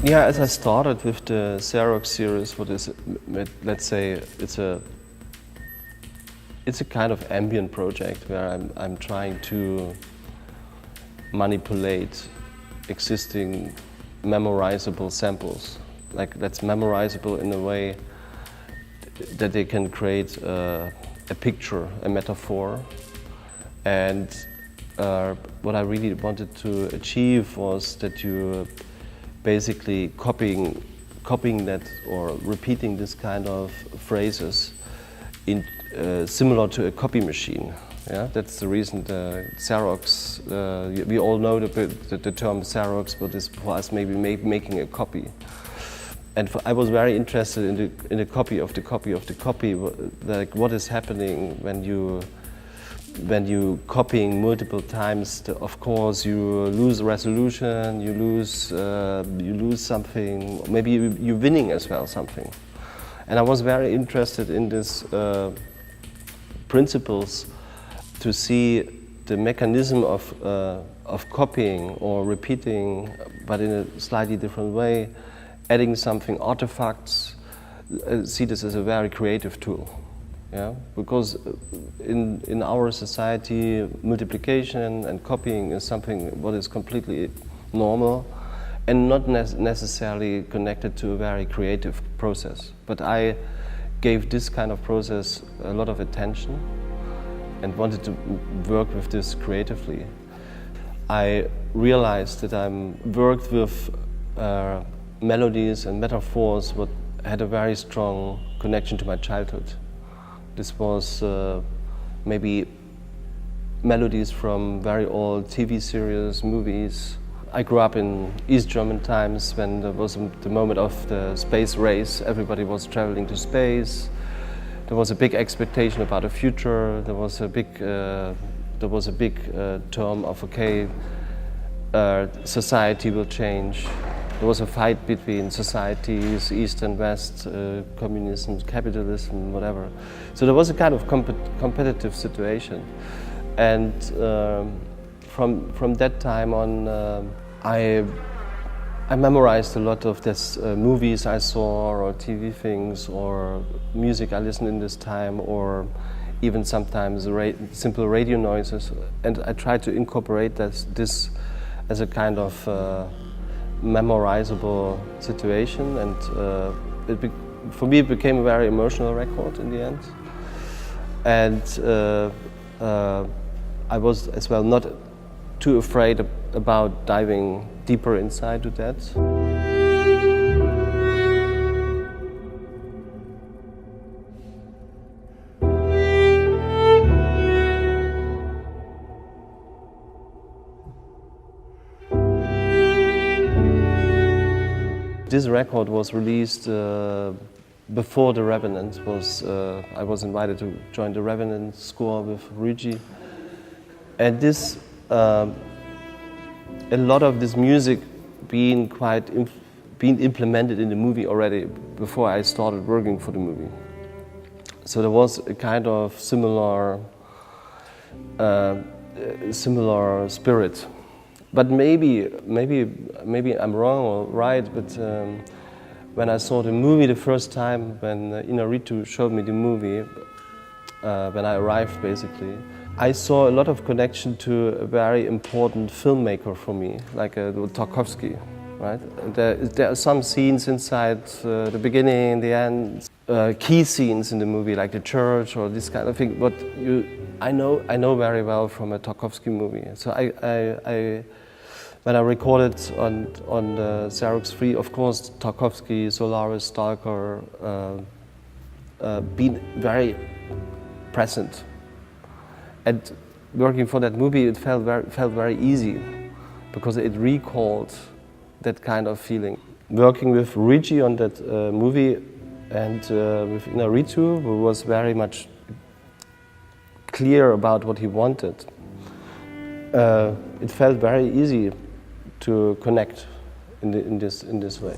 Yeah, as I started with the Xerrox series, what is, let's say, it's a kind of ambient project where I'm trying to manipulate existing memorizable samples. Like that's memorizable in a way that they can create a picture, a metaphor. And what I really wanted to achieve was that you basically copying that or repeating this kind of phrases in similar to a copy machine. Yeah, that's the reason the Xerox. We all know the term Xerox, but it's for us maybe making a copy. And I was very interested in the copy of the copy of the copy. Like what is happening when you copying multiple times, of course you lose resolution, you lose something, maybe you're winning as well something. And I was very interested in these principles to see the mechanism of copying or repeating, but in a slightly different way, adding something, artifacts, see this as a very creative tool. Yeah, because in our society, multiplication and copying is something what is completely normal and not necessarily connected to a very creative process. But I gave this kind of process a lot of attention and wanted to work with this creatively. I realized that I worked with melodies and metaphors that had a very strong connection to my childhood. This was maybe melodies from very old TV series, movies. I grew up in East German times when there was the moment of the space race. Everybody was traveling to space. There was a big expectation about the future. There was a big term of society will change. There was a fight between societies, East and West, communism, capitalism, whatever. So there was a kind of competitive situation. And from that time on, I memorized a lot of these movies I saw, or TV things, or music I listened in this time, or even sometimes simple radio noises. And I tried to incorporate this as a kind of memorizable situation, and for me it became a very emotional record in the end. And I was as well not too afraid about diving deeper inside to that. This record was released before The Revenant I was invited to join The Revenant score with Ryuichi. And this, a lot of this music being implemented in the movie already before I started working for the movie. So there was a kind of similar spirit. But maybe I'm wrong or right, but when I saw the movie the first time, when Inaritu showed me the movie, when I arrived basically, I saw a lot of connection to a very important filmmaker for me, like Tarkovsky, right? There are some scenes inside the beginning, the end, key scenes in the movie, like the church or this kind of thing. But I know very well from a Tarkovsky movie. So when I recorded on the Xerox 3, of course, Tarkovsky, Solaris, Stalker, been very present. And working for that movie, it felt very easy because it recalled that kind of feeling. Working with Ryuichi on that movie, And with Inaritu, who was very much clear about what he wanted, it felt very easy to connect in this way.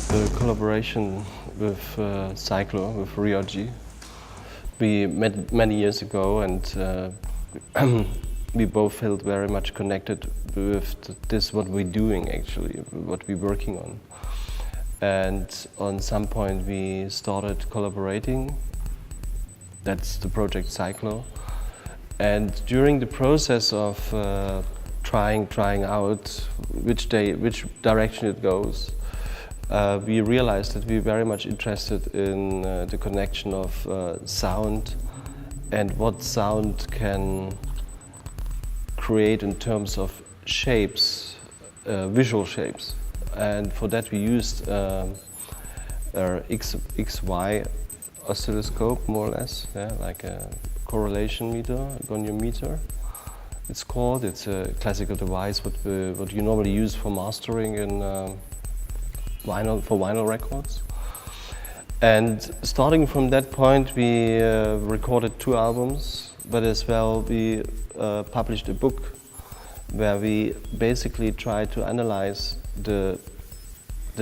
The collaboration with Cyclo, with Ryoji, we met many years ago, and we both felt very much connected with this, what we're doing actually, what we're working on. And on some point we started collaborating. That's the project Cyclo. And during the process of trying out which direction it goes, we realized that we're very much interested in the connection of sound and what sound can create in terms of shapes, visual shapes. And for that we used our XY oscilloscope, more or less, yeah, like a correlation meter, a goniometer. It's called. It's a classical device what you normally use for mastering in vinyl records. And starting from that point, we recorded 2 albums, but as well we published a book where we basically try to analyze the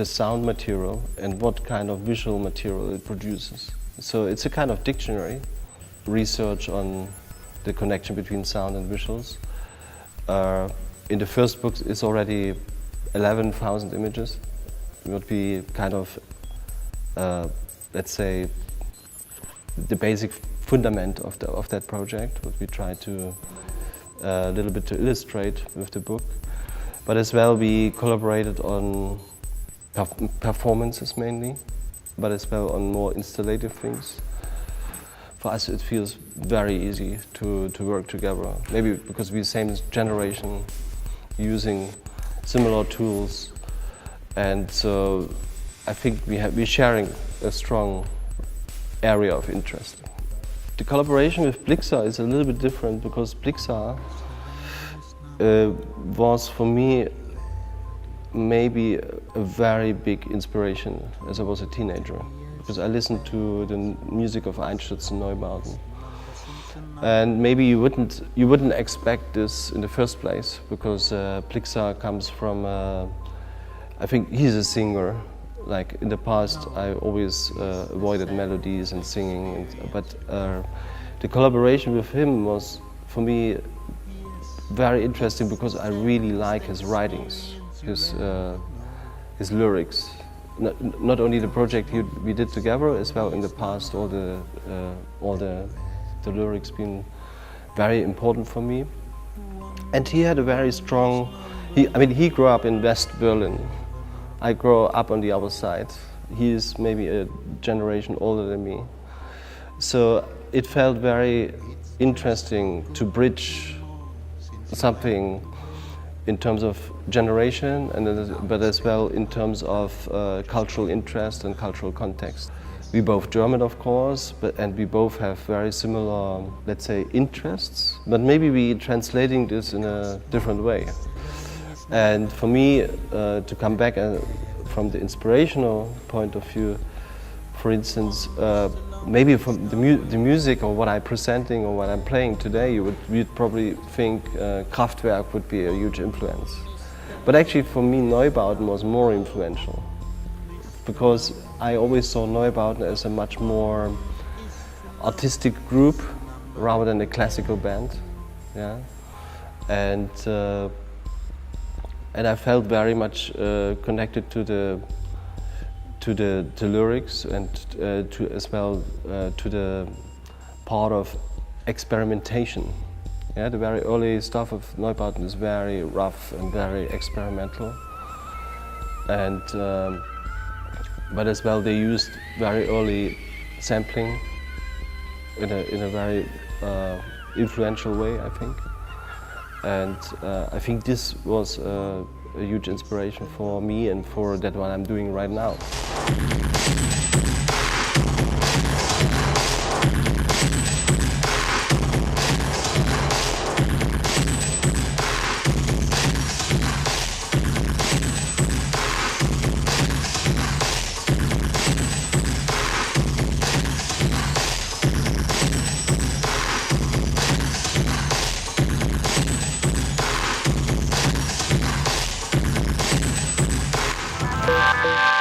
sound material and what kind of visual material it produces. So it's a kind of dictionary, research on the connection between sound and visuals. In the first book it's already 11,000 images. It would be kind of, let's say, the basic fundament of that project, what we try to a little bit to illustrate with the book. But as well we collaborated on performances mainly, but as well on more installative things. For us it feels very easy to work together, maybe because we're the same generation, using similar tools, and so I think we're sharing a strong area of interest. The collaboration with Blixa is a little bit different because Blixa was for me maybe a very big inspiration as I was a teenager, because I listened to the music of Einstürzen, Neubauten. And maybe you wouldn't expect this in the first place, because Blixa comes from, I think he's a singer. Like in the past I always avoided melodies and singing, but the collaboration with him was for me very interesting because I really like his writings, his lyrics. Not only the project we did together, as well in the past all the lyrics been very important for me. And he had a very strong. He grew up in West Berlin. I grew up on the other side. He is maybe a generation older than me. So it felt very interesting to bridge something in terms of generation, but as well in terms of cultural interest and cultural context. We're both German, of course, and we both have very similar, let's say, interests, but maybe we're translating this in a different way. And for me, to come back from the inspirational point of view, for instance, maybe from the music or what I'm presenting or what I'm playing today, you'd probably think Kraftwerk would be a huge influence. But actually for me Neubauten was more influential, because I always saw Neubauten as a much more artistic group rather than a classical band. Yeah? And I felt very much connected to the lyrics and as well to the part of experimentation. Yeah, the very early stuff of Neubauten is very rough and very experimental, and but as well they used very early sampling in a very influential way, I think. And I think this was a huge inspiration for me and for that what I'm doing right now. Bye.